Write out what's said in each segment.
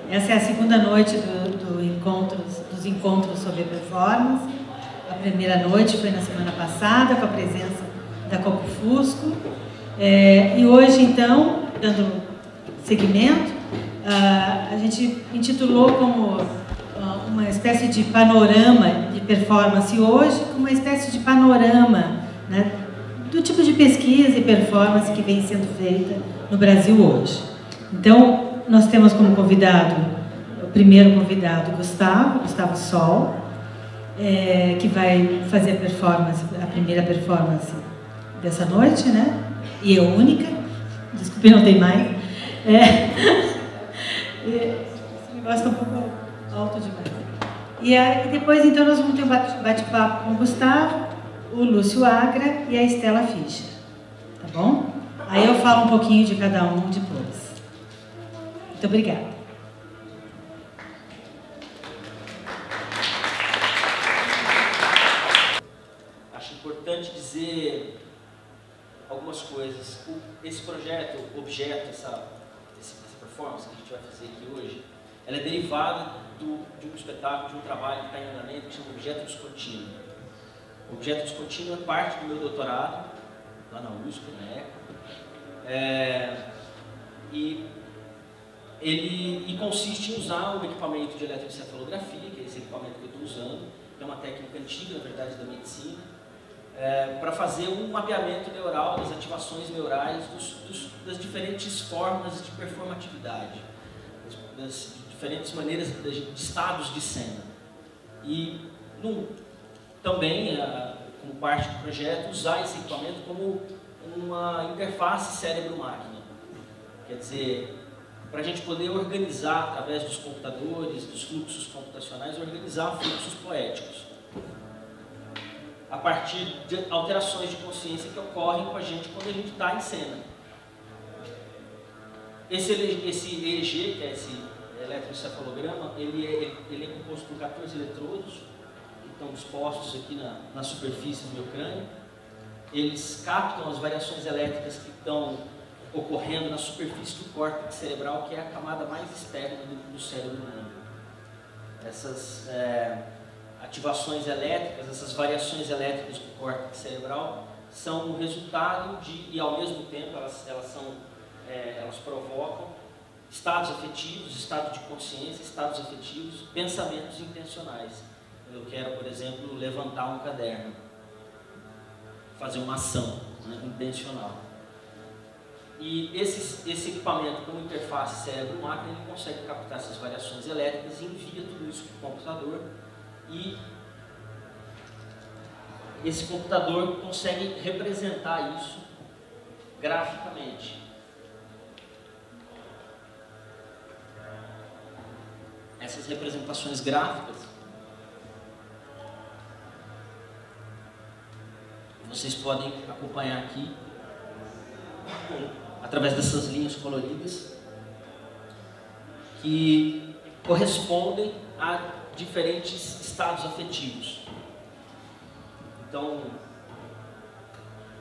Essa é a segunda noite dos encontros sobre performance. A primeira noite foi na semana passada, com a presença da Coco Fusco. E hoje, então, dando seguimento, a gente intitulou como uma espécie de panorama de performance hoje, como uma espécie de panorama, né, do tipo de pesquisa e performance que vem sendo feita no Brasil hoje. Então, nós temos como convidado, o primeiro convidado, Gustavo Sol, que vai fazer a primeira performance dessa noite, né? E é única, desculpe, não tem mais. Esse negócio está um pouco alto demais. E depois, então, nós vamos ter um bate-papo com o Gustavo, o Lúcio Agra e a Estela Fischer. Tá bom? Aí eu falo um pouquinho de cada um depois. Muito obrigada. Acho importante dizer algumas coisas. Esse projeto, essa performance que a gente vai fazer aqui hoje, ela é derivada de um espetáculo, de um trabalho que está em andamento, que chama Objeto Descontínuo. O Objeto Descontínuo é parte do meu doutorado, lá na USP, na ECA, e consiste em usar um equipamento de eletroencefalografia, que é esse equipamento que eu estou usando, que é uma técnica antiga, na verdade, da medicina, para fazer um mapeamento neural das ativações neurais das diferentes formas de performatividade, das diferentes maneiras de estados de cena. E também, como parte do projeto, usar esse equipamento como uma interface cérebro-máquina. Quer dizer, para a gente poder organizar, através dos computadores, dos fluxos computacionais, organizar fluxos poéticos, a partir de alterações de consciência que ocorrem com a gente quando a gente está em cena. Esse EEG, que é esse eletroencefalograma, ele é composto por 14 eletrodos, que estão dispostos aqui na superfície do meu crânio. Eles captam as variações elétricas que estão ocorrendo na superfície do córtex cerebral, que é a camada mais externa do cérebro humano. Essas ativações elétricas, essas variações elétricas do córtex cerebral são o resultado e ao mesmo tempo elas provocam estados afetivos, estados de consciência, estados afetivos, pensamentos intencionais. Eu quero, por exemplo, levantar um caderno, fazer uma ação, né, intencional. E esse equipamento, como interface cérebro-máquina, ele consegue captar essas variações elétricas e envia tudo isso para o computador. E esse computador consegue representar isso graficamente. Essas representações gráficas, vocês podem acompanhar aqui, através dessas linhas coloridas, que correspondem a diferentes estados afetivos. Então,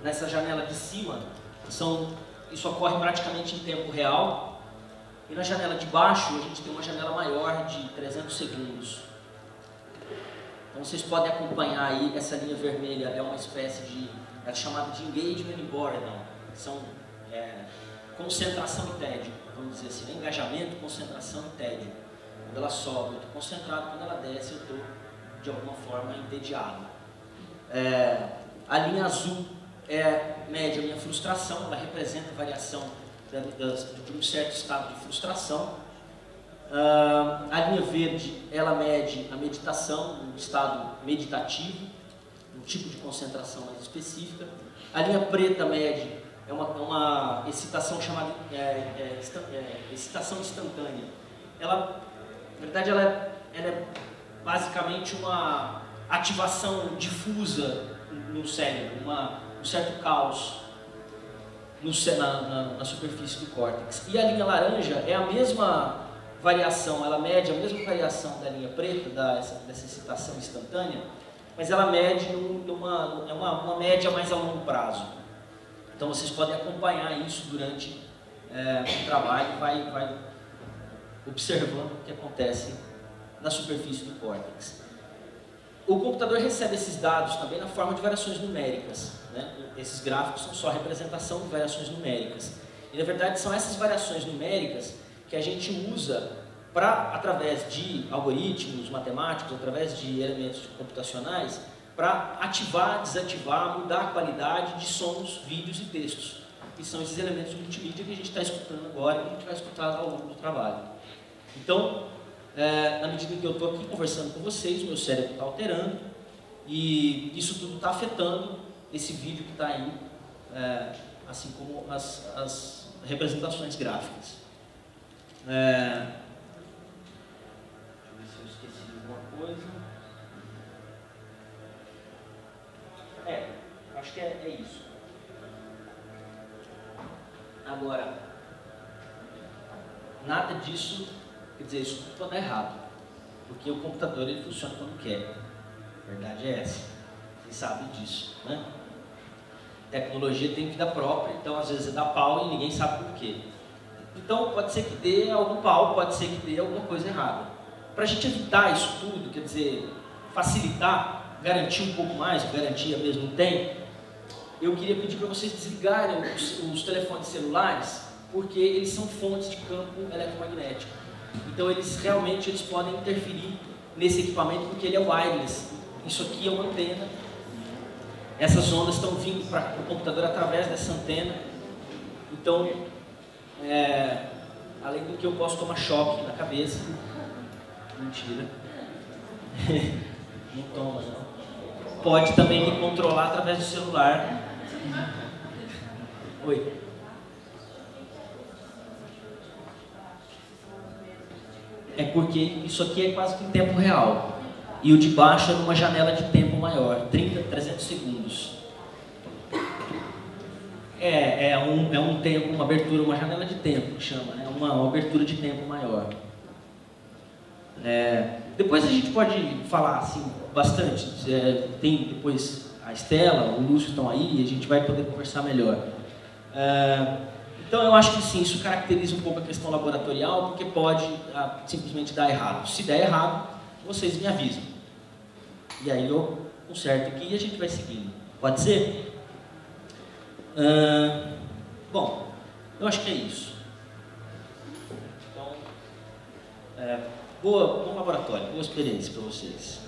nessa janela de cima, isso ocorre praticamente em tempo real, e na janela de baixo a gente tem uma janela maior de 300 segundos. Então vocês podem acompanhar aí, essa linha vermelha é uma espécie é chamada de engagement e boredom, são concentração e tédio, vamos dizer assim, engajamento, concentração e tédio. Quando ela sobe, eu estou concentrado, quando ela desce, eu estou, de alguma forma, entediado. A linha azul mede a minha frustração, ela representa a variação de um certo estado de frustração. A linha verde, ela mede a meditação, um estado meditativo, um tipo de concentração mais específica. A linha preta mede uma excitação chamada excitação instantânea. Na verdade, ela é basicamente uma ativação difusa no cérebro, um certo caos na superfície do córtex. E a linha laranja é a mesma variação, ela mede a mesma variação da linha preta, dessa excitação instantânea, mas ela mede uma média mais a longo prazo. Então vocês podem acompanhar isso durante o trabalho, vai observando o que acontece na superfície do córtex. O computador recebe esses dados também na forma de variações numéricas, né? Esses gráficos são só representação de variações numéricas. E, na verdade, são essas variações numéricas que a gente usa para, através de algoritmos matemáticos, através de elementos computacionais, para ativar, desativar, mudar a qualidade de sons, vídeos e textos. Que são esses elementos de multimídia que a gente está escutando agora e que a gente vai escutar ao longo do trabalho. Então, na medida em que eu estou aqui conversando com vocês, o meu cérebro está alterando e isso tudo está afetando esse vídeo que está aí, assim como as representações gráficas. Deixa eu ver se eu esqueci de alguma coisa. Acho que é isso. Agora, nada disso, quer dizer, isso tudo pode dar errado, porque o computador ele funciona quando quer. A verdade é essa. Vocês sabem disso, né? Tecnologia tem vida própria, então às vezes dá pau e ninguém sabe por quê. Então pode ser que dê algum pau, pode ser que dê alguma coisa errada. Para a gente evitar isso tudo, quer dizer, facilitar, garantir um pouco mais, garantia mesmo não tem, eu queria pedir para vocês desligarem os telefones celulares, porque eles são fontes de campo eletromagnético. Então eles realmente podem interferir nesse equipamento, porque ele é wireless. Isso aqui é uma antena. Essas ondas estão vindo para o computador através dessa antena. Então, além do que eu posso tomar choque na cabeça. Mentira. Não toma, não. Pode também me controlar através do celular. Oi. É porque isso aqui é quase que em tempo real. E o de baixo é numa janela de tempo maior, 300 segundos. É um tempo, uma abertura, uma janela de tempo que chama, né? Uma abertura de tempo maior. Depois a gente pode falar assim bastante. Tem depois a Estela, o Lúcio estão aí e a gente vai poder conversar melhor. Então eu acho que sim, isso caracteriza um pouco a questão laboratorial, porque pode simplesmente dar errado. Se der errado, vocês me avisam. E aí eu conserto aqui e a gente vai seguindo. Pode ser? Bom, eu acho que é isso. Então, bom laboratório, boa experiência para vocês.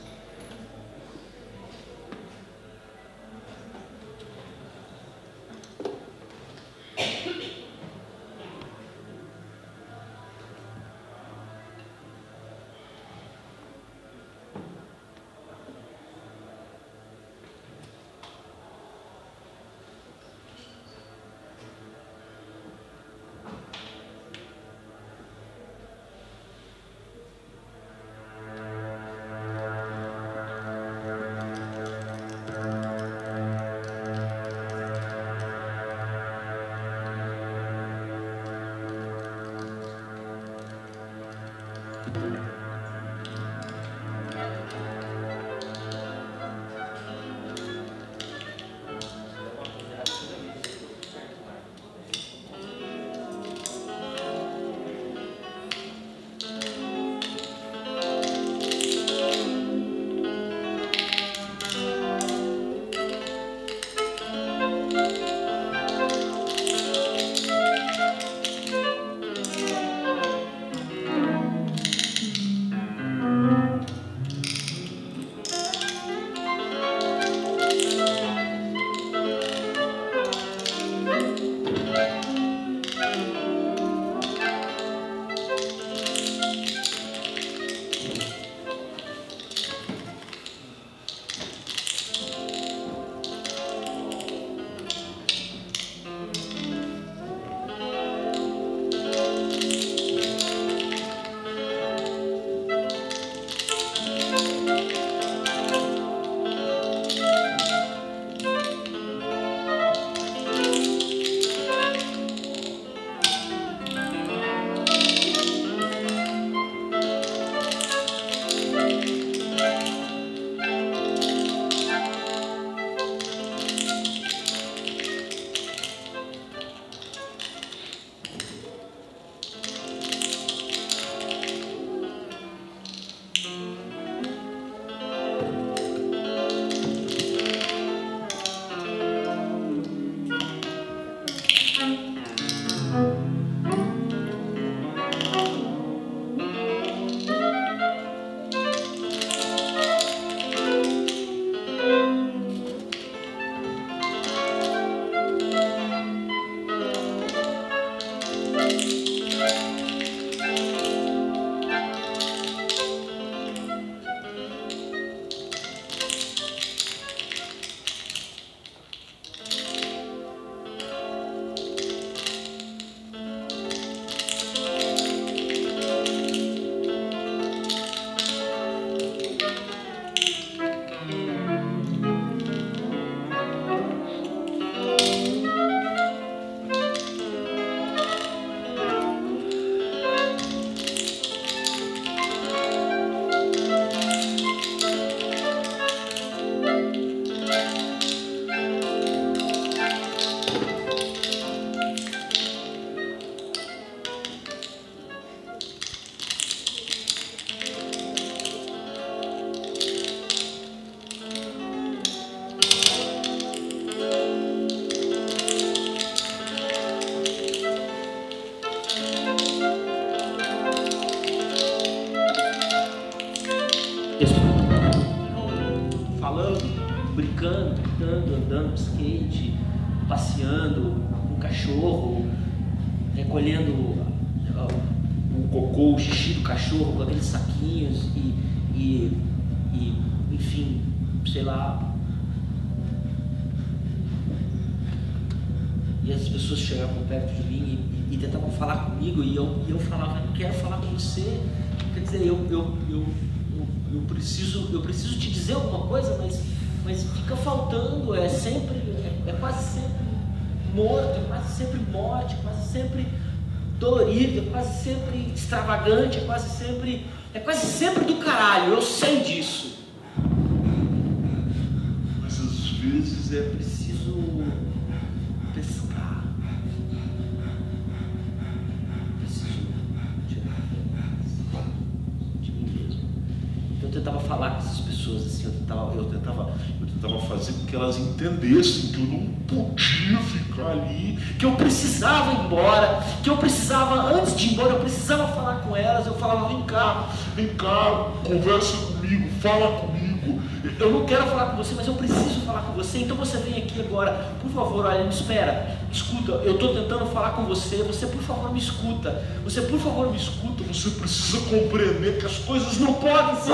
eles ficam falando, brincando, andando de skate, passeando com o cachorro, recolhendo o cocô, o xixi do cachorro com aqueles saquinhos e enfim, sei lá. E as pessoas chegavam perto de mim e tentavam falar comigo, e eu falava, não quero falar com você, quer dizer, eu preciso te dizer alguma coisa, mas fica faltando, é quase sempre morto, é quase sempre morte, é quase sempre dolorido, é quase sempre extravagante, é quase sempre do caralho, eu sei disso. Mas às vezes é preciso pescar, preciso tirar de mim mesmo. Então eu tentava falar com essas pessoas assim, eu tentava fazer com que elas entendessem que eu não podia ficar ali, que eu precisava ir embora, que eu precisava, antes de ir embora, eu precisava falar com elas. Eu falava, vem cá, conversa comigo, fala comigo. Eu não quero falar com você, mas eu preciso falar com você, então você vem aqui agora, por favor, olha, me espera, escuta, eu estou tentando falar com você, você por favor me escuta, você precisa compreender que as coisas não podem ser,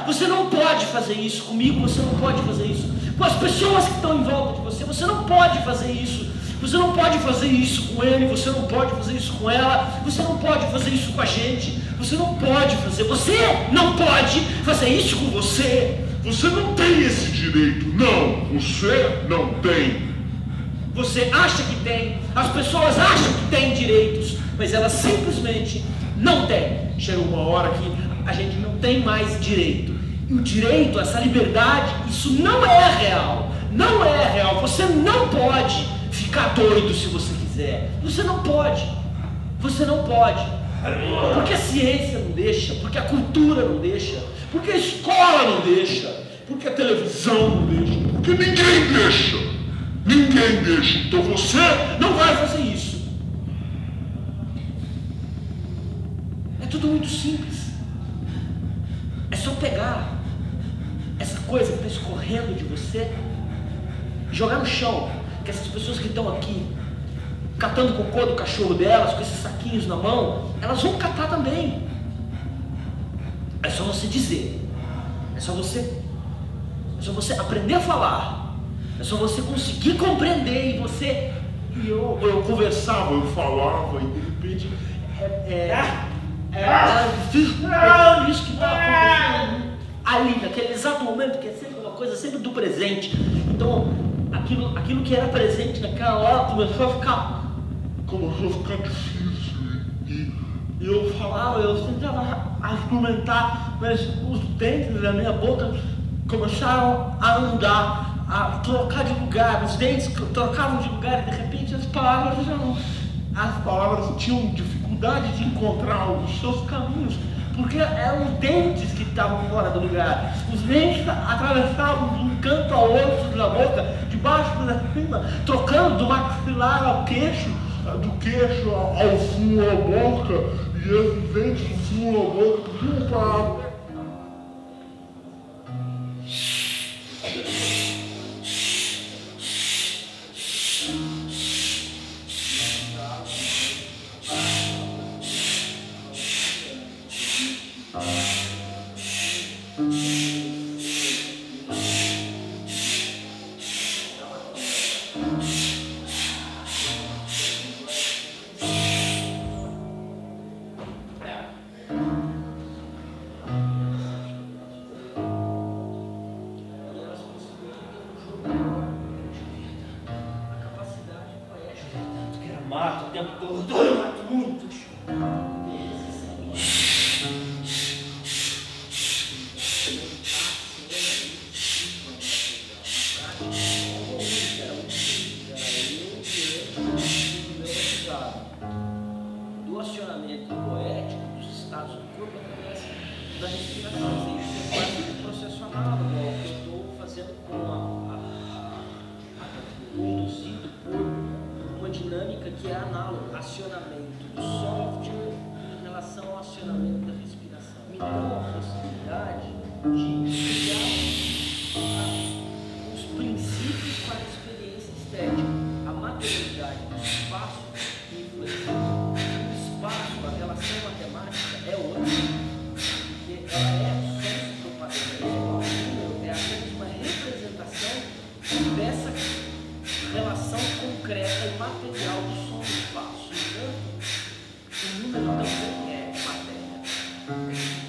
você não pode fazer isso comigo, você não pode fazer isso com as pessoas que estão em volta de você, você não pode fazer isso. Você não pode fazer isso com ele, você não pode fazer isso com ela, você não pode fazer isso com a gente, você não pode fazer isso com você. Você não tem esse direito, não, você não tem. Você acha que tem, as pessoas acham que têm direitos, mas elas simplesmente não têm. Chega uma hora que a gente não tem mais direito. E o direito, essa liberdade, isso não é real. Não é real. Você não pode ficar doido se você quiser. Você não pode. Porque a ciência não deixa, porque a cultura não deixa, porque a escola não deixa, porque a televisão não deixa, porque ninguém deixa. Então você não vai fazer isso. É tudo muito simples. É só pegar essa coisa que está escorrendo de você, jogar no chão, que essas pessoas que estão aqui catando cocô do cachorro delas, com esses saquinhos na mão, elas vão catar também. É só você dizer, é só você aprender a falar, é só você conseguir compreender. E eu conversava, eu falava, e de repente isso que está acontecendo ali, naquele exato momento, que é sempre uma coisa sempre do presente. Então aquilo que era presente naquela hora começou a ficar difícil, e eu falava, eu tentava argumentar, mas os dentes da minha boca começaram a andar, a trocar de lugar, os dentes trocavam de lugar, e de repente as palavras tinham dificuldade de encontrar os seus caminhos, porque eram os dentes que estavam fora do lugar. Os dentes atravessavam de um canto ao outro da boca, de baixo para cima, trocando do maxilar ao queixo, do queixo ao fundo da boca, e esses dentes do fundo da boca vinham para... Mato o tempo todo, eu mato muito. Do acionamento poético dos estados do corpo através da respiração. Isso é quase um processo análogo ao que eu estou fazendo conduzido por uma dinâmica que é análoga, acionamento do software em relação ao acionamento da respiração. Me dá uma possibilidade de estudar os princípios para a experiência estética, a materialidade do espaço e influência. O espaço, a relação matemática é outra, porque ela é só um padrão, é apenas uma representação dessa relação concreta e material do som do espaço. Portanto, o número também é matéria.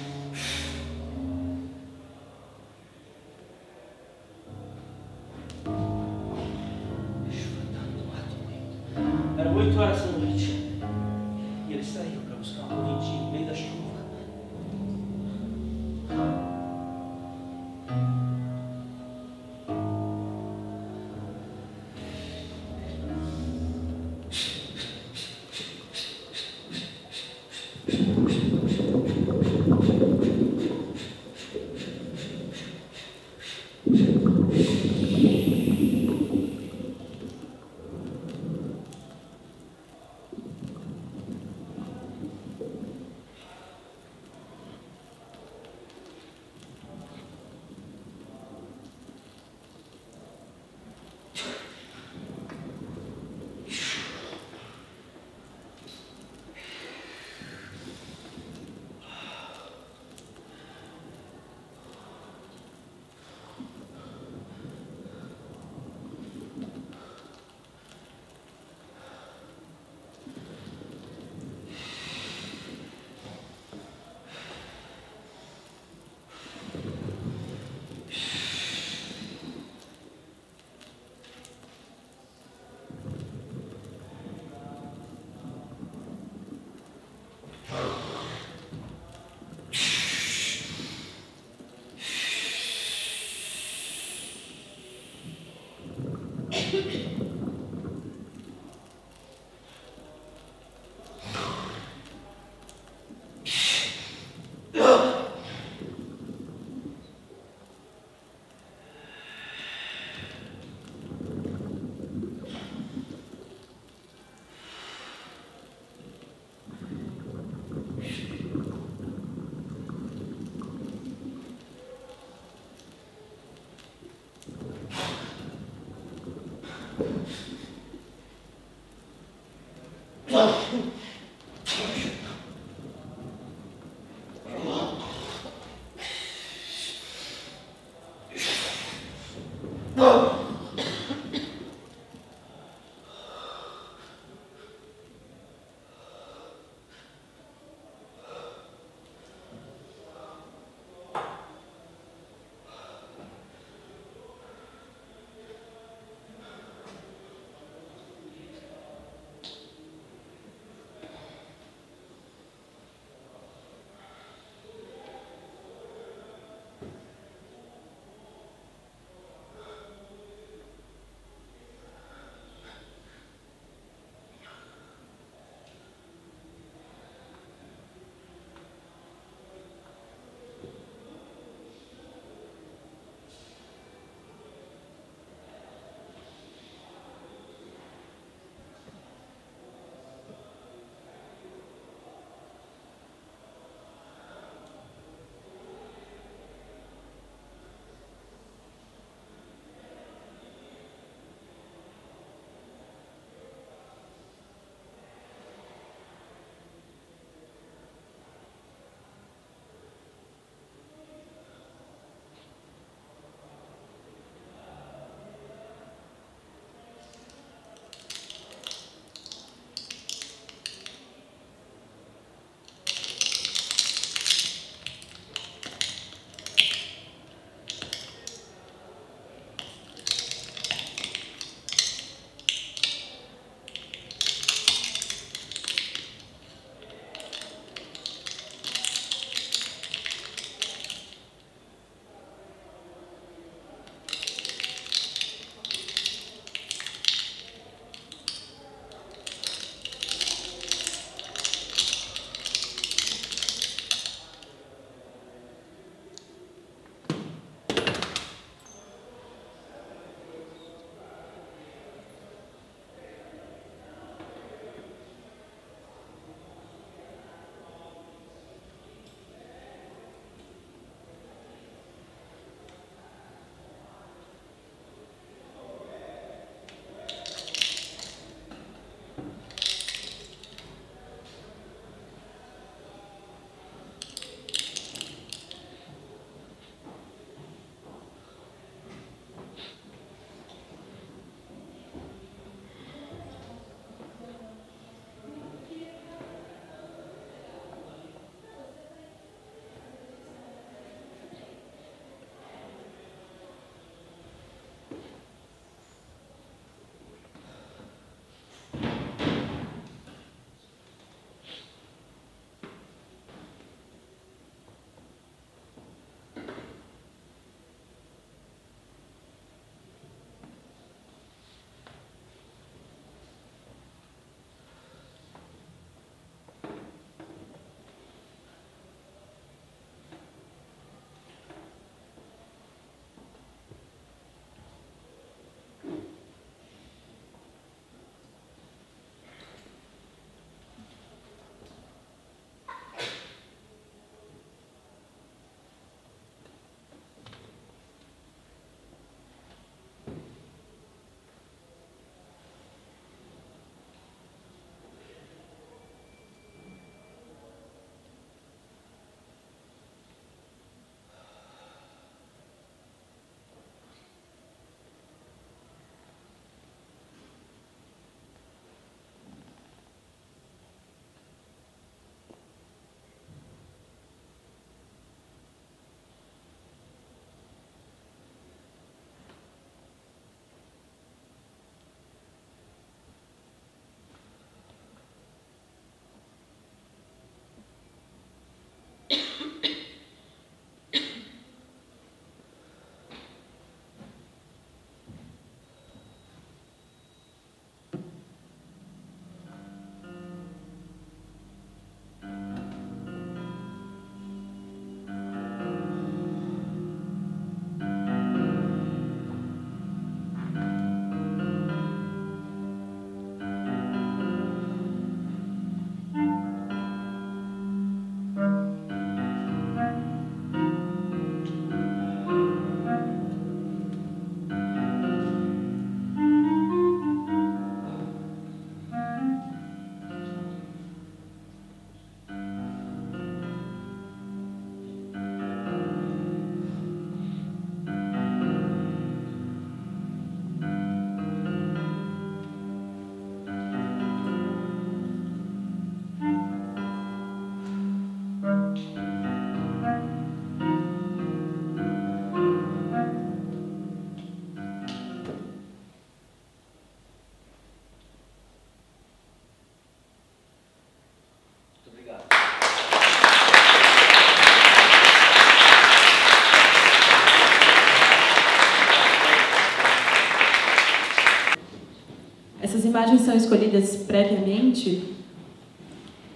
Essas imagens são escolhidas previamente?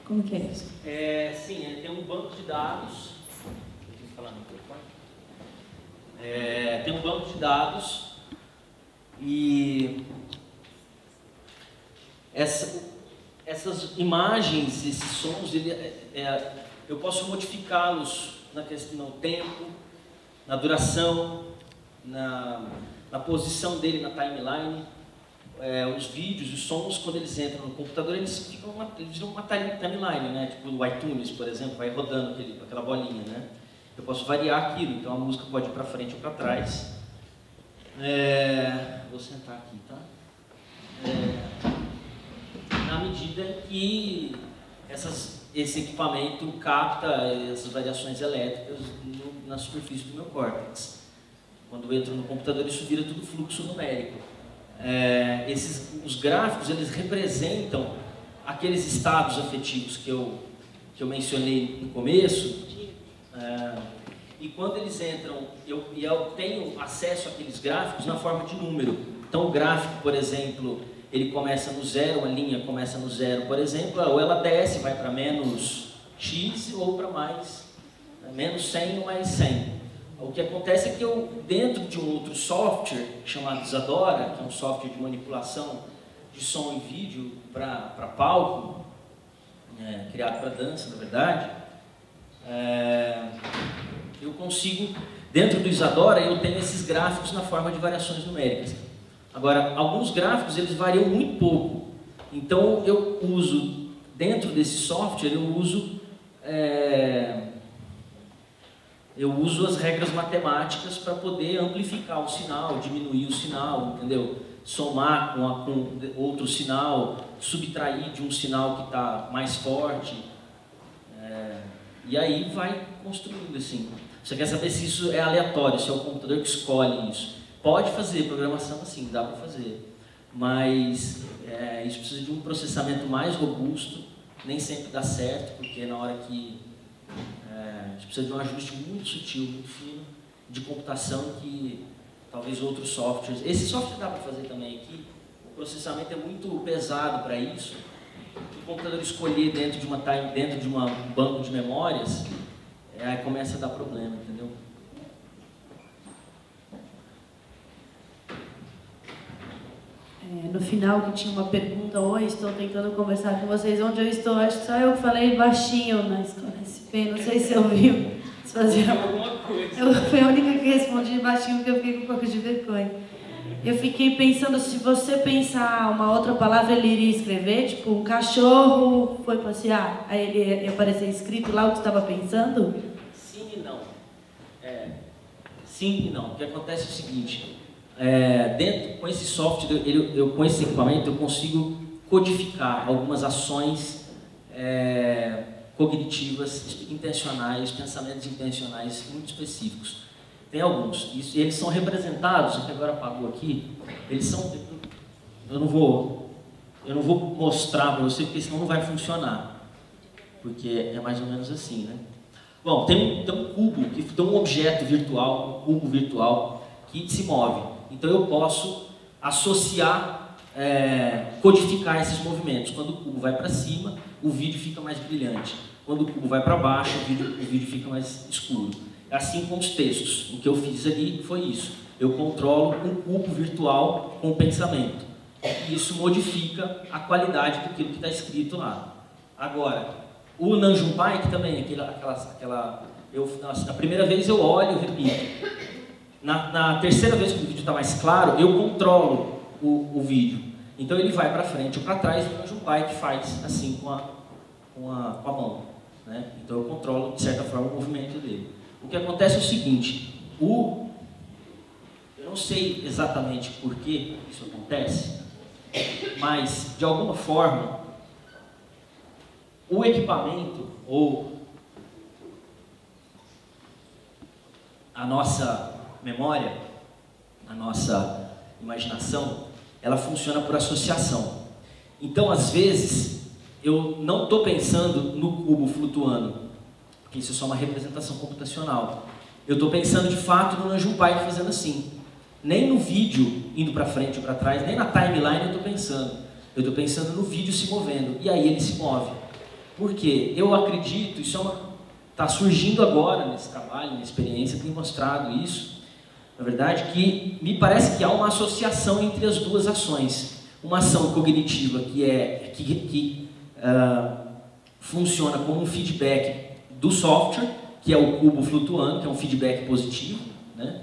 Como que é isso? Sim, tem um banco de dados. Tem que falar no microfone. Tem um banco de dados e essas imagens, esses sons, eu posso modificá-los no tempo, na duração, na posição dele na timeline. Os vídeos, os sons, quando eles entram no computador, eles viram uma timeline, né? Tipo o iTunes, por exemplo, vai rodando aquela bolinha, né? Eu posso variar aquilo, então a música pode ir para frente ou para trás. Vou sentar aqui, tá? Na medida que esse equipamento capta essas variações elétricas na superfície do meu córtex. Quando eu entro no computador, isso vira tudo fluxo numérico. Os gráficos, eles representam aqueles estados afetivos que eu mencionei no começo, e quando eles entram, eu tenho acesso àqueles gráficos na forma de número. Então o gráfico, por exemplo, ele começa no zero, a linha começa no zero, por exemplo, ou ela desce, vai para menos x ou para mais, menos 100 ou mais 100. O que acontece é que dentro de um outro software chamado Isadora, que é um software de manipulação de som e vídeo para palco, criado para dança, na verdade, eu consigo, dentro do Isadora, eu tenho esses gráficos na forma de variações numéricas. Agora, alguns gráficos, eles variam muito pouco. Então, eu uso, dentro desse software, eu uso as regras matemáticas para poder amplificar o sinal, diminuir o sinal, entendeu? Somar com outro sinal, subtrair de um sinal que está mais forte. E aí vai construindo assim. Você quer saber se isso é aleatório, se é o computador que escolhe isso. Pode fazer programação assim, dá para fazer. Mas isso precisa de um processamento mais robusto, nem sempre dá certo, porque na hora que a gente precisa de um ajuste muito sutil, muito fino, de computação que talvez outros softwares... Esse software dá para fazer também aqui, o processamento é muito pesado para isso. O computador escolher dentro de um banco de memórias, aí começa a dar problema, entendeu? No final que tinha uma pergunta: oi, estou tentando conversar com vocês, onde eu estou? Acho que só eu falei baixinho na escola SP, não sei se ouviu. Alguma coisa. Eu fui a única que respondi baixinho, porque eu fiquei com um pouco de vergonha. Eu fiquei pensando, se você pensar uma outra palavra, ele iria escrever, tipo, um cachorro foi passear, aí ele ia aparecer escrito lá o que estava pensando? Sim e não. Sim e não. O que acontece é o seguinte, com esse software, com esse equipamento, eu consigo codificar algumas ações cognitivas intencionais, pensamentos intencionais muito específicos. Tem alguns, e eles são representados, que agora apagou aqui, eles são... Eu não vou mostrar para você, porque senão não vai funcionar. Porque é mais ou menos assim, né? Bom, tem um cubo, tem um objeto virtual, um cubo virtual que se move. Então eu posso associar, codificar esses movimentos. Quando o cubo vai para cima, o vídeo fica mais brilhante. Quando o cubo vai para baixo, o vídeo fica mais escuro. Assim com os textos. O que eu fiz ali foi isso. Eu controlo um cubo virtual com pensamento. E isso modifica a qualidade daquilo que está escrito lá. Agora, o NumPy, que também, a primeira vez eu olho e repito. Na terceira vez que o vídeo está mais claro, eu controlo o vídeo. Então ele vai para frente ou para trás, e o NumPy que faz assim com a mão. Né? Então eu controlo, de certa forma, o movimento dele. O que acontece é o seguinte, eu não sei exatamente por que isso acontece, mas, de alguma forma, o equipamento, ou a nossa memória, a nossa imaginação, ela funciona por associação. Então, às vezes, eu não estou pensando no cubo flutuando, porque isso é só uma representação computacional. Eu estou pensando, de fato, no NumPy fazendo assim. Nem no vídeo indo para frente ou para trás, nem na timeline eu estou pensando. Eu estou pensando no vídeo se movendo, e aí ele se move. Por quê? Eu acredito, isso está surgindo agora nesse trabalho, na experiência, tem mostrado isso, na verdade, que me parece que há uma associação entre as duas ações. Uma ação cognitiva que funciona como um feedback do software, que é o cubo flutuando, que é um feedback positivo, né?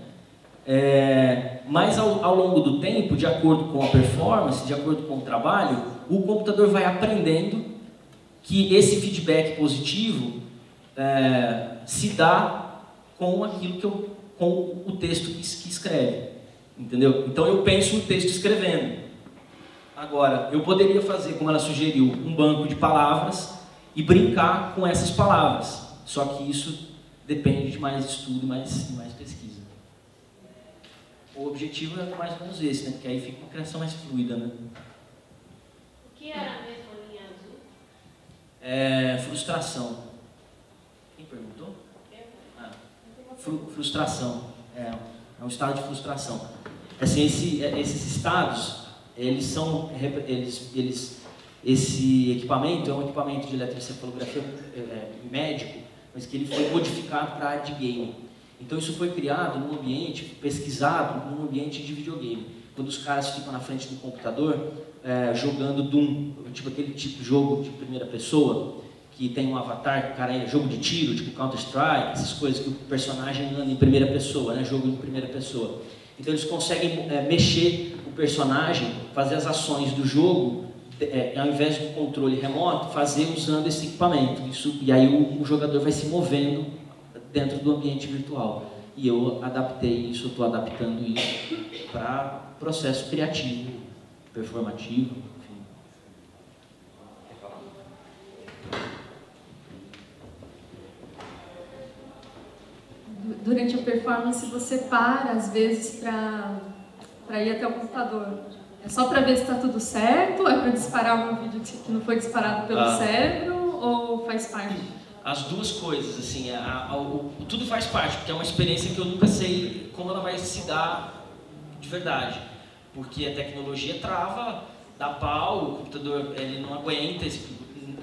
Mas ao longo do tempo, de acordo com a performance, de acordo com o trabalho, o computador vai aprendendo que esse feedback positivo se dá com aquilo com o texto que escreve, entendeu? Então eu penso no texto escrevendo. Agora, eu poderia fazer, como ela sugeriu, um banco de palavras e brincar com essas palavras. Só que isso depende de mais estudo e mais pesquisa. O objetivo é mais ou menos esse, né? Porque aí fica uma criação mais fluida, né? O que era a mesma linha azul? Frustração. Quem perguntou? Frustração. É um estado de frustração. Assim, esses estados, esse equipamento é um equipamento de eletroencefalografia médico, mas que ele foi modificado para a área de game. Então isso foi criado num ambiente, pesquisado num ambiente de videogame. Quando os caras ficam na frente do computador jogando Doom, tipo aquele tipo de jogo de primeira pessoa, que tem um avatar, cara, é jogo de tiro, tipo Counter-Strike, essas coisas que o personagem anda em primeira pessoa, né? Jogo em primeira pessoa. Então eles conseguem mexer o personagem, fazer as ações do jogo, ao invés do controle remoto, fazer usando esse equipamento. E aí o jogador vai se movendo dentro do ambiente virtual. E eu adaptei isso, estou adaptando isso para processo criativo, performativo, enfim. Durante a performance você para, às vezes, para ir até o computador. É só para ver se está tudo certo? É para disparar algum vídeo que não foi disparado pelo cérebro? Ou faz parte? As duas coisas, assim, tudo faz parte, porque é uma experiência que eu nunca sei como ela vai se dar de verdade. Porque a tecnologia trava, dá pau, o computador ele não aguenta esse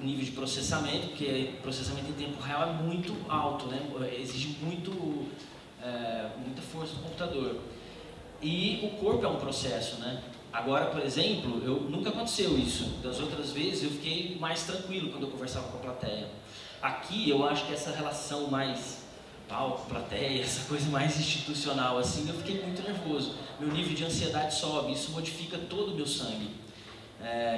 nível de processamento, porque o processamento em tempo real é muito alto, né? Exige muita força do computador. E o corpo é um processo, né? Agora, por exemplo, nunca aconteceu isso. Das outras vezes eu fiquei mais tranquilo quando eu conversava com a plateia. Aqui eu acho que essa relação mais palco, plateia, essa coisa mais institucional assim, eu fiquei muito nervoso. Meu nível de ansiedade sobe, isso modifica todo o meu sangue.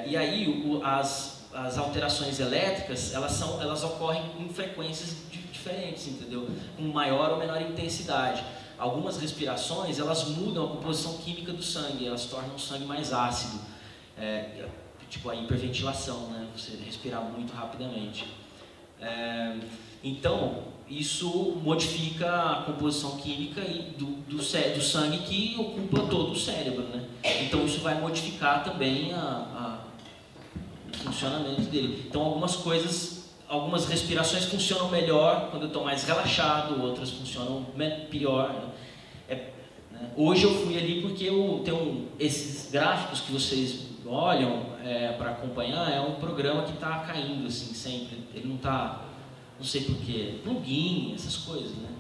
E aí as alterações elétricas, elas ocorrem em frequências diferentes, entendeu? Com maior ou menor intensidade. Algumas respirações, elas mudam a composição química do sangue, elas tornam o sangue mais ácido. Tipo a hiperventilação, né? Você respirar muito rapidamente. Então, isso modifica a composição química do sangue que ocupa todo o cérebro, né? Então, isso vai modificar também o funcionamento dele. Então, algumas coisas algumas respirações funcionam melhor quando eu estou mais relaxado, outras funcionam pior. Né? Hoje eu fui ali porque eu tenho esses gráficos que vocês olham para acompanhar, é um programa que está caindo assim sempre, ele não está, não sei porquê, plugin, essas coisas, né?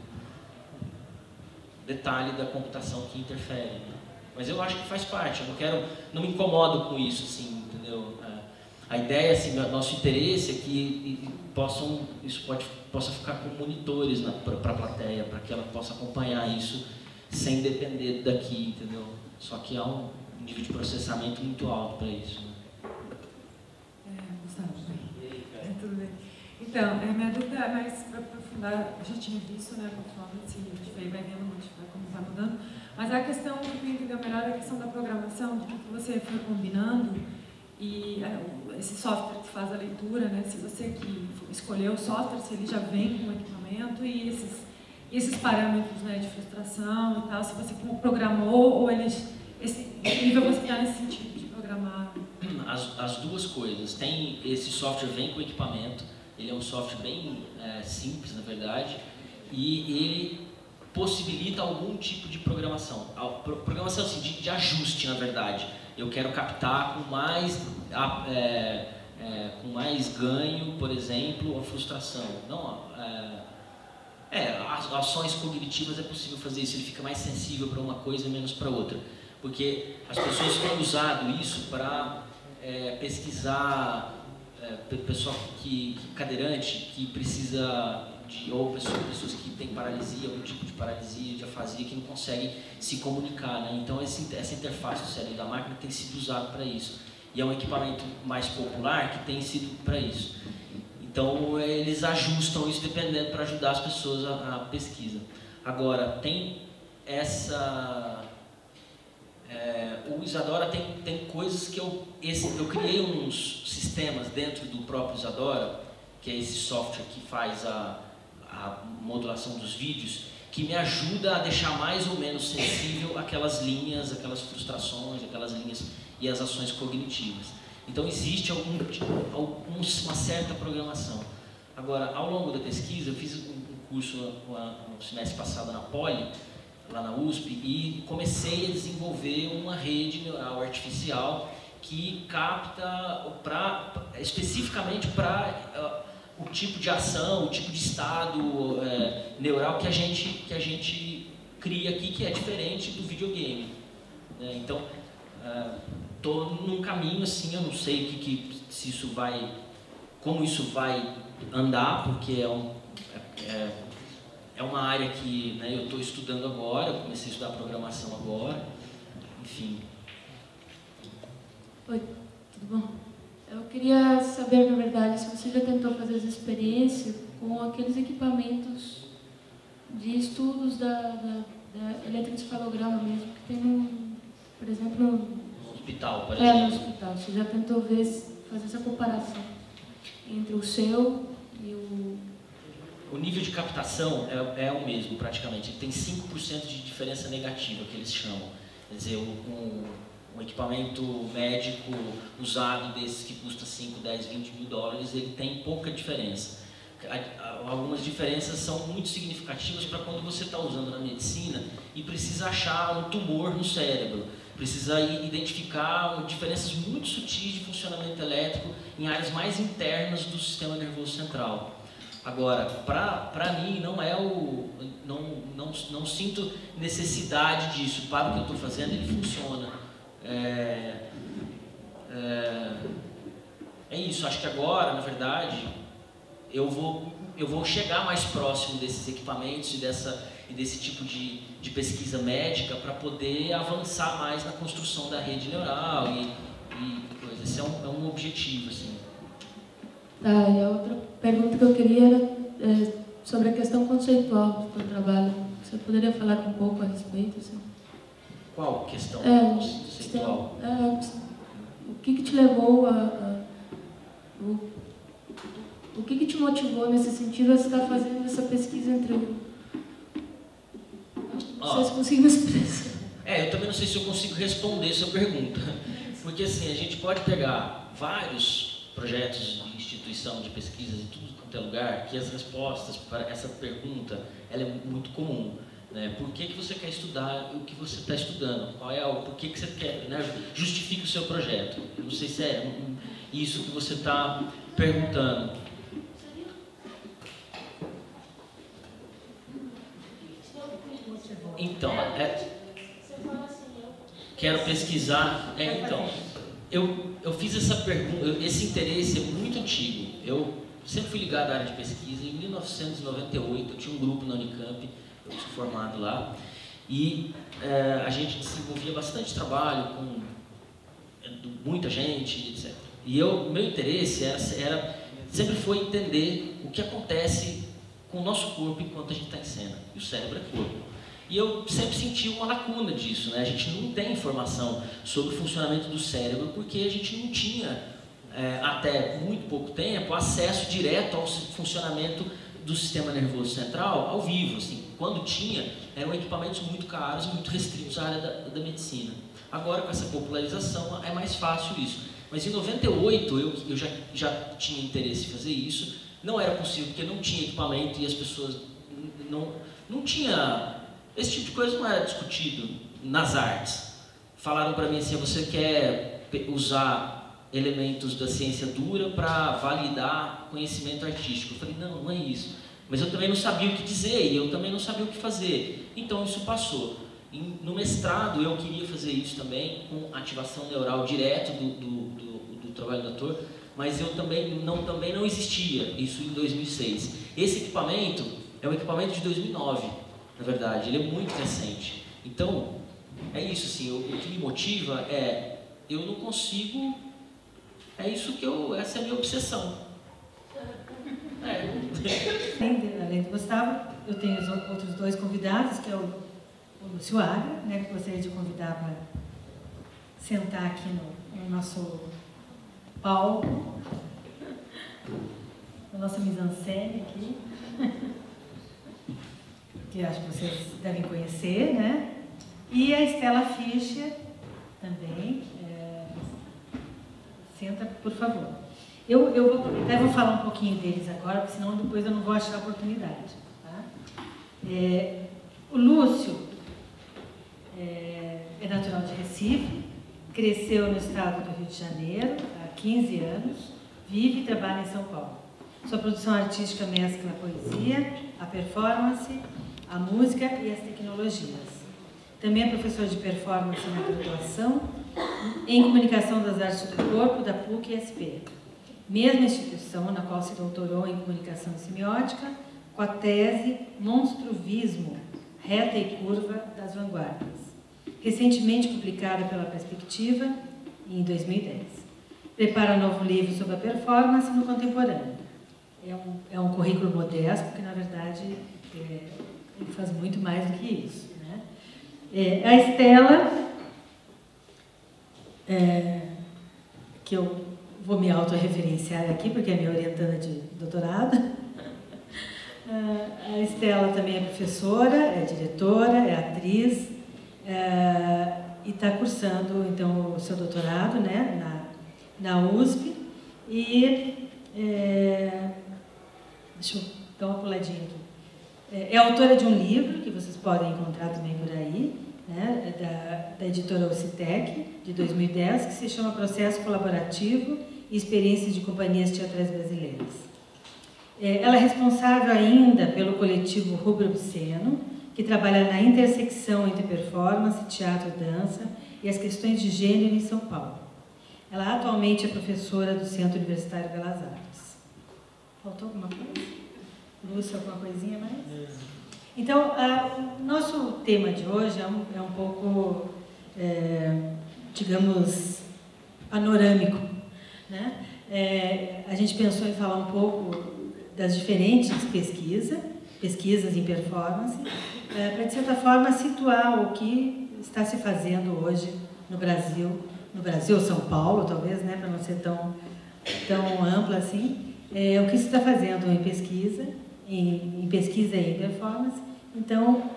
Detalhe da computação que interfere, né? Mas eu acho que faz parte, não me incomodo com isso, assim, entendeu? A ideia, assim, nosso interesse é que possa ficar com monitores para a plateia, para que ela possa acompanhar isso sem depender daqui, entendeu? Só que há um nível de processamento muito alto para isso. Né? Gustavo, tudo bem. Então, minha dúvida é mais para aprofundar, eu já tinha visto, né, a performance, a gente vai vendo como vai mudando, mas a questão que eu entender melhor é a questão da programação, de que você foi combinando, e esse software que faz a leitura, né, se você que escolheu o software, se ele já vem com o equipamento, e esses parâmetros, né, de frustração e tal, se você programou ou esse nível você está nesse sentido de programar? As duas coisas. Esse software vem com o equipamento, ele é um software bem simples, na verdade, e ele possibilita algum tipo de programação. Programação assim, de ajuste, na verdade. Eu quero captar com mais ganho, por exemplo, a frustração. Não, ações cognitivas é possível fazer isso, ele fica mais sensível para uma coisa e menos para outra. Porque as pessoas têm usado isso para pesquisar pessoal cadeirante que precisa ou pessoas que têm paralisia, algum tipo de paralisia, de afasia, que não conseguem se comunicar, né? Então essa interface do cérebro da máquina tem sido usado para isso. E é um equipamento mais popular que tem sido para isso. Então eles ajustam isso dependendo para ajudar as pessoas a pesquisa. Agora, tem o Isadora tem coisas que eu criei uns sistemas dentro do próprio Isadora, que é esse software que faz a modulação dos vídeos, que me ajuda a deixar mais ou menos sensível aquelas linhas, aquelas frustrações, aquelas linhas e as ações cognitivas. Então existe uma certa programação. Agora, ao longo da pesquisa, eu fiz um curso no semestre passado na Poli, lá na USP, e comecei a desenvolver uma rede neural artificial que capta especificamente para o tipo de ação, o tipo de estado neural que a gente cria aqui, que é diferente do videogame. Né? Então, estou num caminho assim, eu não sei como isso vai andar, porque é uma área que, né, eu estou estudando agora, eu comecei a estudar programação agora, enfim. Oi, tudo bom? Eu queria saber, na verdade, se você já tentou fazer essa experiência com aqueles equipamentos de estudos da eletroencefalograma mesmo, que tem por exemplo, no hospital, por exemplo. No hospital. Você já tentou fazer essa comparação entre o seu e o nível de captação é o mesmo, praticamente. Ele tem 5% de diferença negativa, que eles chamam. Quer dizer, um equipamento médico usado desses que custa 5, 10, 20 mil dólares, ele tem pouca diferença. Algumas diferenças são muito significativas para quando você está usando na medicina e precisa achar um tumor no cérebro, precisa identificar diferenças muito sutis de funcionamento elétrico em áreas mais internas do sistema nervoso central. Agora, para mim, não sinto necessidade disso. Para o que eu estou fazendo, ele funciona. É isso. Acho que agora, na verdade, eu vou chegar mais próximo desses equipamentos e desse tipo de pesquisa médica para poder avançar mais na construção da rede neural e coisa. Esse é um objetivo, assim. E a outra pergunta que eu queria era sobre a questão conceitual do seu trabalho. Você poderia falar um pouco a respeito? Assim? Qual questão conceitual? O que te levou o que te motivou nesse sentido a estar fazendo essa pesquisa entre vocês conseguem me expressar? Eu também não sei se eu consigo responder essa pergunta, porque assim, a gente pode pegar vários projetos de instituição de pesquisas e tudo quanto é lugar, que as respostas para essa pergunta ela é muito comum. Né? Por que você quer estudar o que você está estudando? Por que você quer, né? Justifique o seu projeto. Eu não sei se é isso que você está perguntando. Então, quero pesquisar. Então, eu fiz essa pergunta, esse interesse é muito antigo. Eu sempre fui ligado à área de pesquisa. Em 1998, eu tinha um grupo na Unicamp, eu sou formado lá, e a gente desenvolvia bastante trabalho com muita gente, etc. E meu interesse sempre foi entender o que acontece com o nosso corpo enquanto a gente está em cena. E o cérebro é corpo. E eu sempre senti uma lacuna disso, né? A gente não tem informação sobre o funcionamento do cérebro porque a gente não tinha, até muito pouco tempo, acesso direto ao funcionamento do sistema nervoso central ao vivo. Assim, quando tinha, eram equipamentos muito caros e muito restritos à área da medicina. Agora, com essa popularização, é mais fácil isso. Mas em 98, eu já tinha interesse em fazer isso. Não era possível porque não tinha equipamento e as pessoas não tinha... Esse tipo de coisa não era discutido nas artes. Falaram para mim assim, você quer usar elementos da ciência dura para validar conhecimento artístico. Eu falei, não é isso. Mas eu também não sabia o que dizer e eu também não sabia o que fazer. Então isso passou. No mestrado eu queria fazer isso também, com ativação neural direto do trabalho do ator, mas eu também não existia isso em 2006. Esse equipamento é um equipamento de 2009. Na verdade, ele é muito recente. Então, é isso assim, o que me motiva eu não consigo, essa é a minha obsessão. Além do Gustavo, eu tenho os outros dois convidados, que é o Lúcio Agra, né, que gostaria de convidar para sentar aqui no nosso palco, na nossa mise-en-scène aqui. Que acho que vocês devem conhecer, né? E a Estela Fischer também. Senta, por favor. Eu vou aproveitar e vou falar um pouquinho deles agora, porque senão depois eu não vou achar a oportunidade. Tá? O Lúcio é natural de Recife, cresceu no estado do Rio de Janeiro há 15 anos, vive e trabalha em São Paulo. Sua produção artística mescla a poesia, a performance, a música e as tecnologias. Também é professor de performance na graduação em comunicação das artes do corpo da PUC-SP, mesma instituição na qual se doutorou em comunicação semiótica com a tese Monstruvismo, reta e curva das vanguardas, recentemente publicada pela Perspectiva em 2010. Prepara um novo livro sobre a performance no contemporâneo. É um currículo modesto, porque na verdade ele faz muito mais do que isso. Né? A Estela, que eu vou me autorreferenciar aqui, porque é minha orientanda de doutorado. A Estela também é professora, é diretora, é atriz, e está cursando então o seu doutorado, né, na USP. E deixa eu dar uma puladinha aqui. É autora de um livro que vocês podem encontrar também por aí, né, da editora Ocitec, de 2010, que se chama Processo Colaborativo e Experiências de Companhias Teatrais Brasileiras. Ela é responsável ainda pelo coletivo Rubro Obsceno, que trabalha na intersecção entre performance, teatro, dança e as questões de gênero em São Paulo. Ela atualmente é professora do Centro Universitário Belas Artes. Faltou alguma coisa? Lúcio, alguma coisinha mais? Então, o nosso tema de hoje é um pouco, digamos, panorâmico. Né? A gente pensou em falar um pouco das diferentes pesquisas em performance, para, de certa forma, situar o que está se fazendo hoje no Brasil, São Paulo, talvez, né, para não ser tão ampla assim, o que se está fazendo em pesquisa e em performance. Então,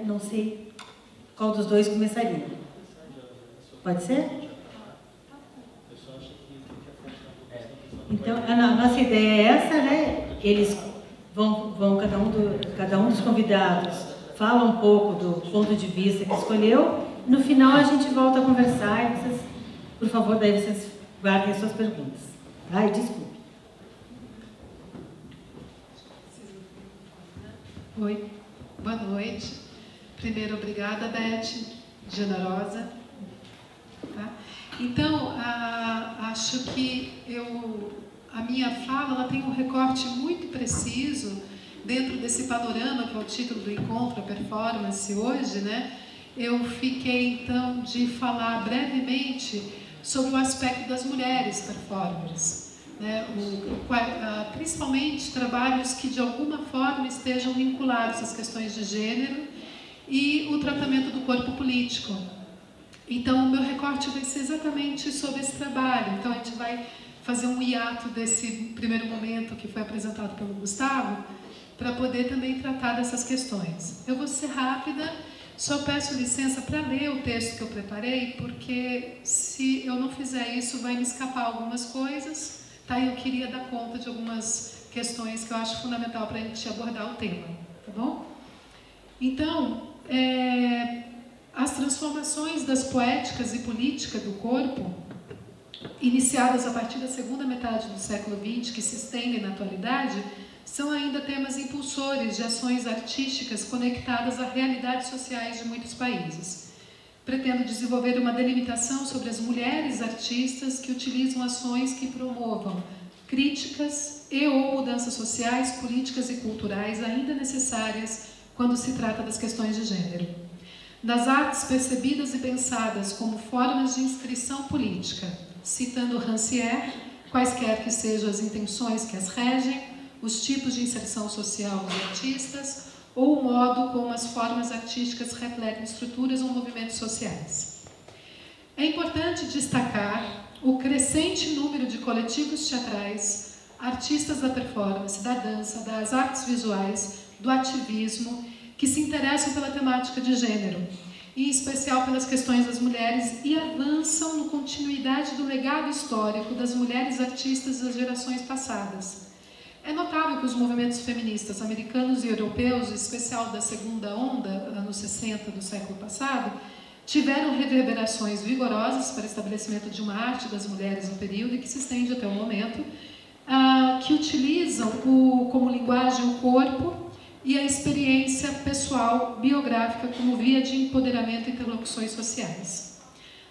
não sei qual dos dois começaria. Pode ser? Então, a nossa ideia é essa, né? eles cada um dos convidados fala um pouco do ponto de vista que escolheu. No final a gente volta a conversar e vocês, por favor, daí vocês guardem as suas perguntas. Ai, desculpe. Oi, boa noite. Primeiro, obrigada, Beth, generosa. Tá? Então, acho que a minha fala ela tem um recorte muito preciso dentro desse panorama que é o título do encontro, a performance hoje, né? Eu fiquei então de falar brevemente sobre o aspecto das mulheres performers, né? Principalmente trabalhos que de alguma forma estejam vinculados às questões de gênero e o tratamento do corpo político. Então, o meu recorte vai ser exatamente sobre esse trabalho. Então, a gente vai fazer um hiato desse primeiro momento que foi apresentado pelo Gustavo, para poder também tratar dessas questões. Eu vou ser rápida, só peço licença para ler o texto que eu preparei, porque se eu não fizer isso, vai me escapar algumas coisas, tá? Eu queria dar conta de algumas questões que eu acho fundamental para a gente abordar o tema, tá bom? Então, as transformações das poéticas e políticas do corpo, iniciadas a partir da segunda metade do século XX, que se estendem na atualidade, são ainda temas impulsores de ações artísticas conectadas a realidades sociais de muitos países. Pretendo desenvolver uma delimitação sobre as mulheres artistas que utilizam ações que promovam críticas e/ou mudanças sociais, políticas e culturais ainda necessárias quando se trata das questões de gênero. Das artes percebidas e pensadas como formas de inscrição política, citando Rancière, quaisquer que sejam as intenções que as regem, os tipos de inserção social dos artistas ou o modo como as formas artísticas refletem estruturas ou movimentos sociais. É importante destacar o crescente número de coletivos teatrais, artistas da performance, da dança, das artes visuais, do ativismo, que se interessam pela temática de gênero, em especial pelas questões das mulheres, e avançam na continuidade do legado histórico das mulheres artistas das gerações passadas. É notável que os movimentos feministas americanos e europeus, em especial da segunda onda, anos 60 do século passado, tiveram reverberações vigorosas para o estabelecimento de uma arte das mulheres no período e que se estende até o momento, que utilizam como linguagem o corpo e a experiência pessoal, biográfica, como via de empoderamento e interlocuções sociais.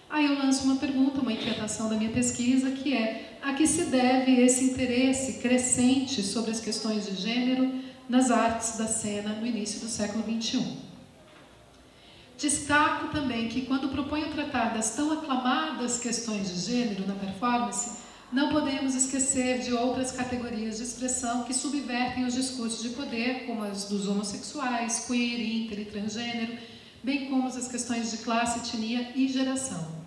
Aí eu lanço uma pergunta, uma inquietação da minha pesquisa, que é: a que se deve esse interesse crescente sobre as questões de gênero nas artes da cena no início do século XXI? Destaco também que, quando proponho tratar das tão aclamadas questões de gênero na performance, não podemos esquecer de outras categorias de expressão que subvertem os discursos de poder, como as dos homossexuais, queer, inter e transgênero, bem como as questões de classe, etnia e geração.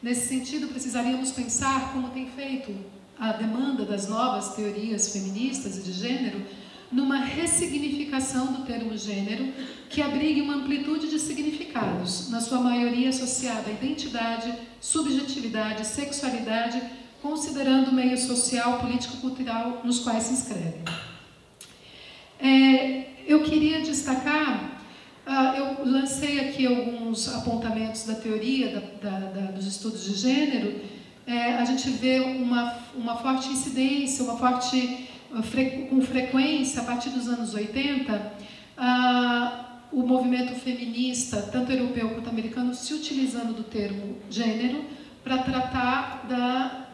Nesse sentido, precisaríamos pensar como tem feito a demanda das novas teorias feministas e de gênero numa ressignificação do termo gênero que abrigue uma amplitude de significados, na sua maioria associada à identidade, subjetividade, sexualidade, considerando o meio social, político-cultural nos quais se inscreve. Eu queria destacar, eu lancei aqui alguns apontamentos da teoria dos estudos de gênero. A gente vê uma forte incidência, com frequência, a partir dos anos 80, o movimento feminista, tanto europeu quanto americano, se utilizando do termo gênero para tratar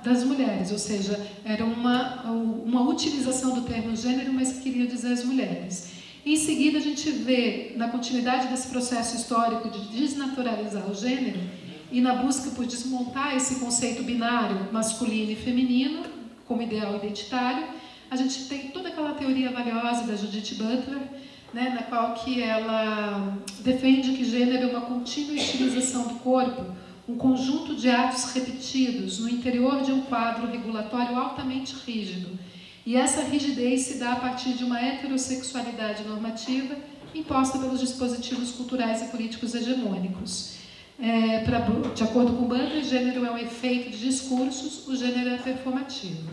das mulheres, ou seja, era uma utilização do termo gênero, mas que queria dizer as mulheres. Em seguida, a gente vê, na continuidade desse processo histórico de desnaturalizar o gênero e na busca por desmontar esse conceito binário masculino e feminino como ideal identitário, a gente tem toda aquela teoria valiosa da Judith Butler, né, na qual que ela defende que gênero é uma contínua estilização do corpo, um conjunto de atos repetidos no interior de um quadro regulatório altamente rígido. E essa rigidez se dá a partir de uma heterossexualidade normativa imposta pelos dispositivos culturais e políticos hegemônicos. De acordo com Butler, gênero é um efeito de discursos, o gênero é performativo.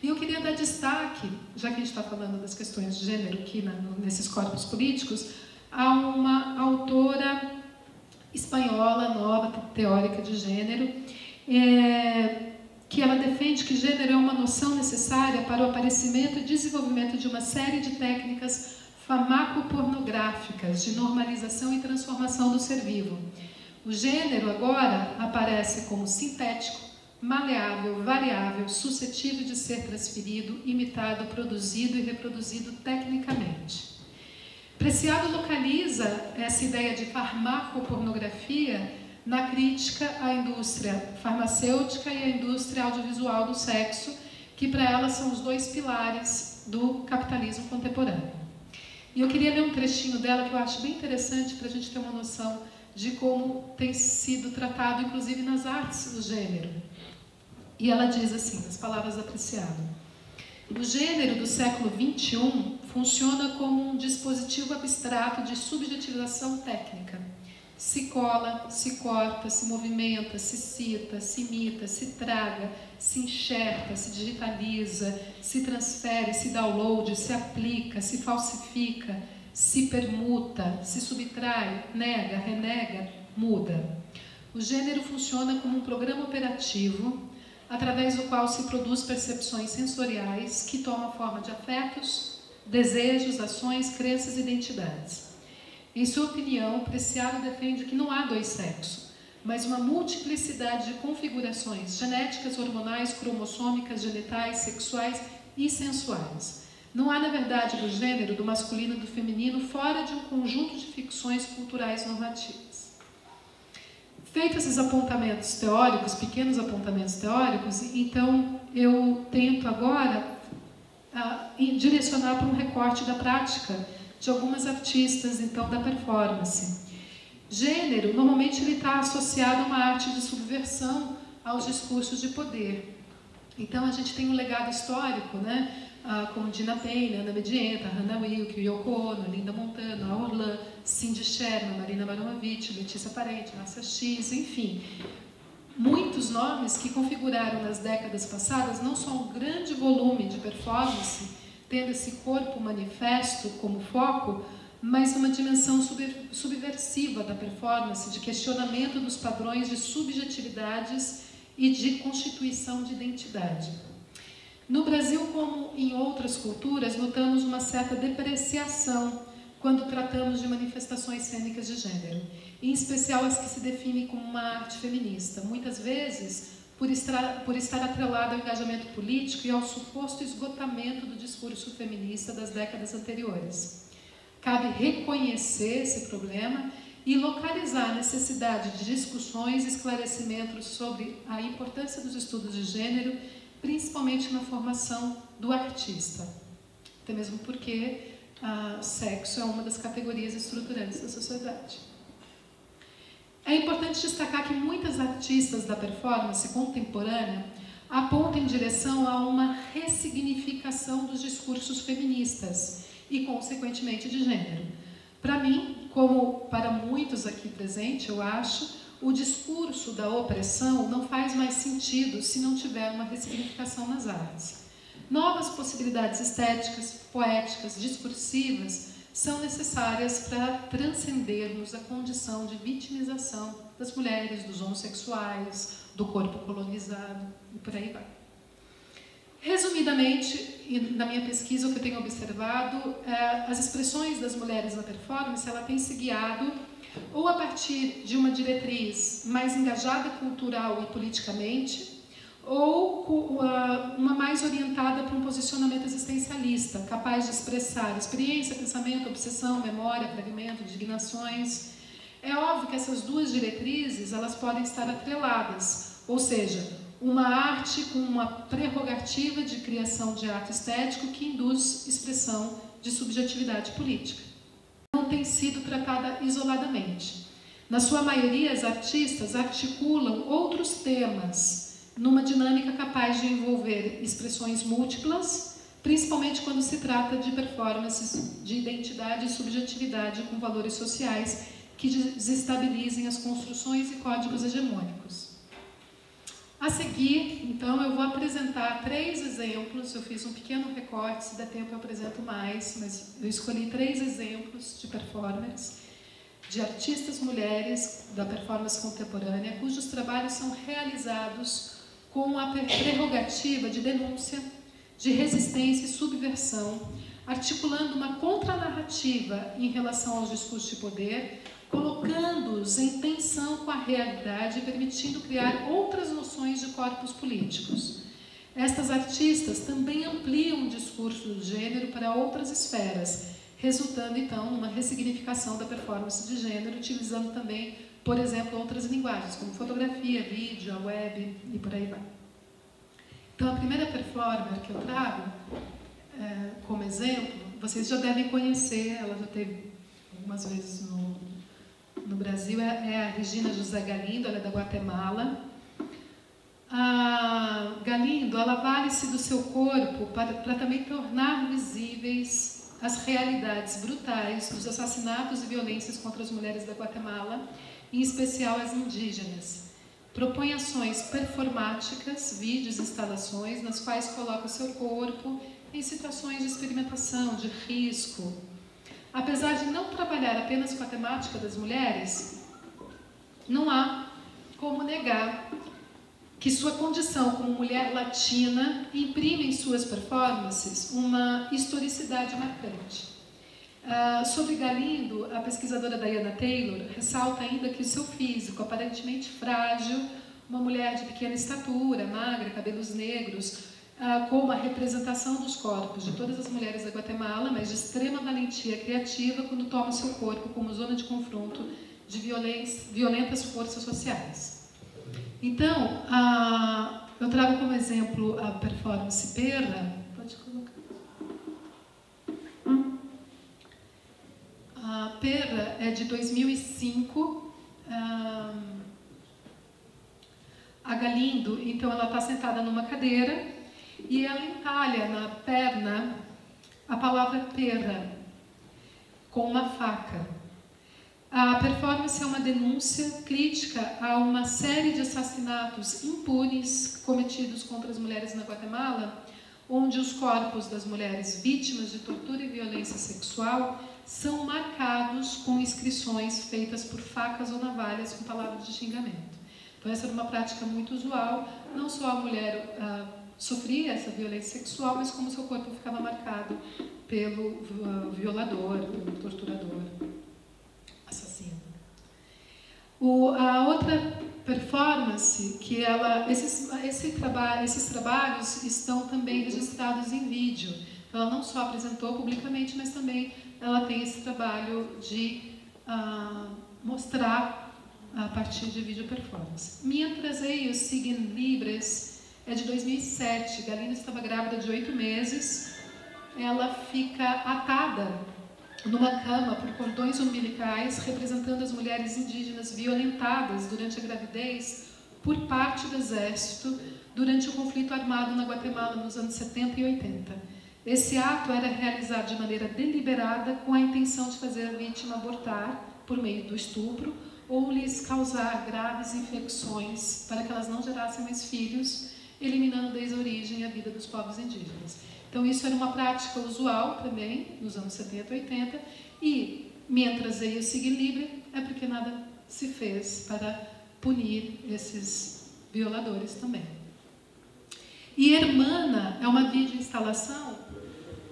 E eu queria dar destaque, já que a gente está falando das questões de gênero aqui nesses corpos políticos, a uma autora espanhola, nova, teórica de gênero, que ela defende que gênero é uma noção necessária para o aparecimento e desenvolvimento de uma série de técnicas farmacopornográficas de normalização e transformação do ser vivo. O gênero agora aparece como sintético, maleável, variável, suscetível de ser transferido, imitado, produzido e reproduzido tecnicamente. Preciado localiza essa ideia de farmacopornografia na crítica à indústria farmacêutica e à indústria audiovisual do sexo, que para ela são os dois pilares do capitalismo contemporâneo. E eu queria ler um trechinho dela que eu acho bem interessante para a gente ter uma noção de como tem sido tratado, inclusive nas artes, o gênero. E ela diz assim, nas palavras da Preciado: o gênero do século XXI funciona como um dispositivo abstrato de subjetivação técnica. Se cola, se corta, se movimenta, se cita, se imita, se traga, se enxerta, se digitaliza, se transfere, se download, se aplica, se falsifica, se permuta, se subtrai, nega, renega, muda. O gênero funciona como um programa operativo através do qual se produz percepções sensoriais que tomam a forma de afetos, desejos, ações, crenças e identidades. Em sua opinião, Preciado defende que não há dois sexos, mas uma multiplicidade de configurações genéticas, hormonais, cromossômicas, genitais, sexuais e sensuais. Não há, na verdade, do gênero, do masculino e do feminino fora de um conjunto de ficções culturais normativas. Feitos esses apontamentos teóricos, pequenos apontamentos teóricos, então eu tento agora direcionar para um recorte da prática de algumas artistas, então, da performance. Gênero, normalmente, ele está associado a uma arte de subversão aos discursos de poder. Então, a gente tem um legado histórico, né? Como Dina Payne, Ana Medienta, Hannah Wilke, Yoko Ono, Linda Montano, Orlan, Cindy Sherman, Marina Abramović, Letícia Parente, Márcia X, enfim. Muitos nomes que configuraram nas décadas passadas não só um grande volume de performance, tendo esse corpo manifesto como foco, mas uma dimensão subversiva da performance, de questionamento dos padrões de subjetividades e de constituição de identidade. No Brasil, como em outras culturas, notamos uma certa depreciação quando tratamos de manifestações cênicas de gênero, em especial as que se definem como uma arte feminista, muitas vezes por estar atrelada ao engajamento político e ao suposto esgotamento do discurso feminista das décadas anteriores. Cabe reconhecer esse problema e localizar a necessidade de discussões e esclarecimentos sobre a importância dos estudos de gênero, principalmente na formação do artista, até mesmo porque sexo é uma das categorias estruturantes da sociedade. É importante destacar que muitas artistas da performance contemporânea apontam em direção a uma ressignificação dos discursos feministas e, consequentemente, de gênero. Para mim, como para muitos aqui presentes, eu acho, o discurso da opressão não faz mais sentido se não tiver uma ressignificação nas artes. Novas possibilidades estéticas, poéticas, discursivas são necessárias para transcendermos a condição de vitimização das mulheres, dos homossexuais, do corpo colonizado e por aí vai. Resumidamente, na minha pesquisa, o que eu tenho observado, as expressões das mulheres na performance, ela tem se guiado ou a partir de uma diretriz mais engajada cultural e politicamente, ou uma mais orientada para um posicionamento existencialista, capaz de expressar experiência, pensamento, obsessão, memória, fragmento, indignações. É óbvio que essas duas diretrizes elas podem estar atreladas, ou seja, uma arte com uma prerrogativa de criação de ato estético que induz expressão de subjetividade política. Não tem sido tratada isoladamente. Na sua maioria, as artistas articulam outros temas numa dinâmica capaz de envolver expressões múltiplas, principalmente quando se trata de performances de identidade e subjetividade com valores sociais que desestabilizem as construções e códigos hegemônicos. A seguir, então, eu vou apresentar 3 exemplos. Eu fiz um pequeno recorte, se der tempo eu apresento mais, mas eu escolhi 3 exemplos de performers, de artistas mulheres da performance contemporânea, cujos trabalhos são realizados com a prerrogativa de denúncia, de resistência e subversão, articulando uma contranarrativa em relação aos discursos de poder, colocando-os em tensão com a realidade e permitindo criar outras noções de corpos políticos. Estas artistas também ampliam o discurso do gênero para outras esferas, resultando, então, numa ressignificação da performance de gênero, utilizando também, por exemplo, outras linguagens, como fotografia, vídeo, a web e por aí vai. Então, a primeira performer que eu trago como exemplo, vocês já devem conhecer, ela já teve algumas vezes no Brasil, é a Regina José Galindo, ela é da Guatemala. A Galindo, ela vale-se do seu corpo para também tornar visíveis as realidades brutais dos assassinatos e violências contra as mulheres da Guatemala, em especial as indígenas. Propõe ações performáticas, vídeos, instalações, nas quais coloca o seu corpo em situações de experimentação, de risco. Apesar de não trabalhar apenas com a temática das mulheres, não há como negar que sua condição como mulher latina imprime em suas performances uma historicidade marcante. Sobre Galindo, a pesquisadora Diana Taylor ressalta ainda que o seu físico, aparentemente frágil, uma mulher de pequena estatura, magra, cabelos negros, como a representação dos corpos de todas as mulheres da Guatemala, mas de extrema valentia criativa quando toma seu corpo como zona de confronto de violentas forças sociais. Então, eu trago como exemplo a performance Perra. Pode colocar. A Perra é de 2005. A Galindo, então, ela está sentada numa cadeira e ela entalha na perna a palavra perra com uma faca. A performance é uma denúncia crítica a uma série de assassinatos impunes cometidos contra as mulheres na Guatemala, onde os corpos das mulheres vítimas de tortura e violência sexual são marcados com inscrições feitas por facas ou navalhas com palavras de xingamento. Então, essa era uma prática muito usual. Não só a mulher sofria essa violência sexual, mas como seu corpo ficava marcado pelo violador, pelo torturador, assassino. A outra performance, que esses trabalhos estão também registrados em vídeo. Ela não só apresentou publicamente, mas também ela tem esse trabalho de mostrar a partir de vídeo performance. Mientras ellos siguen libres é de 2007. Galindo estava grávida de 8 meses. Ela fica atada numa cama por cordões umbilicais, representando as mulheres indígenas violentadas durante a gravidez por parte do exército durante o conflito armado na Guatemala nos anos 70 e 80. Esse ato era realizado de maneira deliberada com a intenção de fazer a vítima abortar por meio do estupro ou lhes causar graves infecções para que elas não gerassem mais filhos, eliminando desde a origem a vida dos povos indígenas. Então, isso era uma prática usual também, nos anos 70 e 80, e, mientras ellos siguen libres, é porque nada se fez para punir esses violadores também. E Hermana é uma videoinstalação,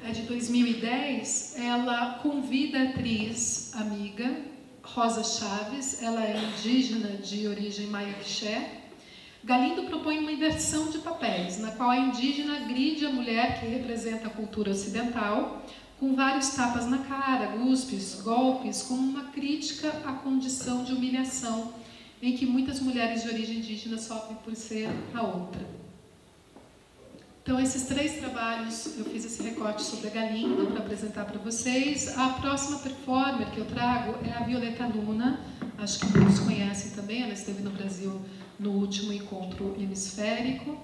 é de 2010, ela convida a atriz amiga, Rosa Chaves, ela é indígena de origem maia-quixé. Galindo propõe uma inversão de papéis, na qual a indígena agride a mulher que representa a cultura ocidental, com vários tapas na cara, cuspes, golpes, como uma crítica à condição de humilhação em que muitas mulheres de origem indígena sofrem por ser a outra. Então, esses 3 trabalhos, eu fiz esse recorte sobre a Galindo para apresentar para vocês. A próxima performer que eu trago é a Violeta Luna, acho que todos conhecem também, ela esteve no Brasil no último encontro hemisférico.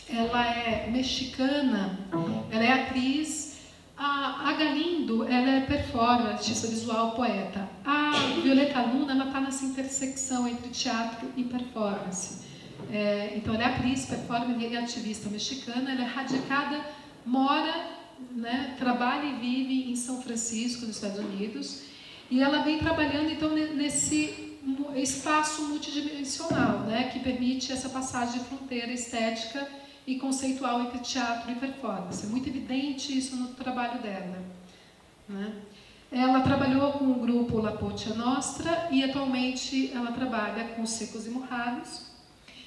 Ela é mexicana, ela é atriz. A Galindo, ela é performer, artista visual, poeta. A Violeta Luna, ela está nessa intersecção entre teatro e performance. Então, ela é atriz, performer e ativista mexicana. Ela é radicada, mora, né, trabalha e vive em São Francisco, nos Estados Unidos. E ela vem trabalhando, então, nesse espaço multidimensional, né, que permite essa passagem de fronteira estética e conceitual entre teatro e performance. É muito evidente isso no trabalho dela, né? Ela trabalhou com o grupo La Pocha Nostra e atualmente ela trabalha com Secos e Murrados,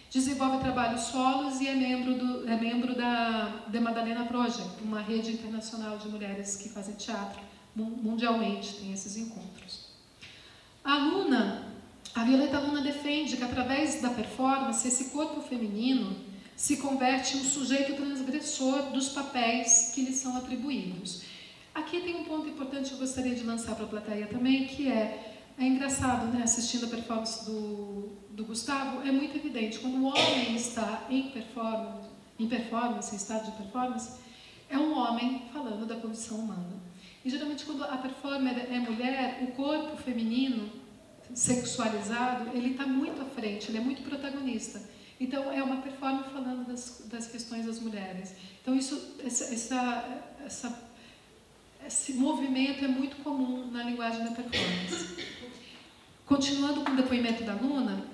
desenvolve trabalhos solos e é membro da The Madalena Project, uma rede internacional de mulheres que fazem teatro mundialmente, tem esses encontros. A Violeta Luna defende que através da performance esse corpo feminino se converte em um sujeito transgressor dos papéis que lhe são atribuídos. Aqui tem um ponto importante que eu gostaria de lançar para a plateia também, que é engraçado, né, assistindo a performance do Gustavo, é muito evidente, quando o homem está em performance, em estado de performance, é um homem falando da condição humana. E geralmente quando a performer é mulher, o corpo feminino sexualizado, ele está muito à frente, ele é muito protagonista. Então é uma performer falando das questões das mulheres. Então esse movimento é muito comum na linguagem da performance. Continuando com o depoimento da Luna,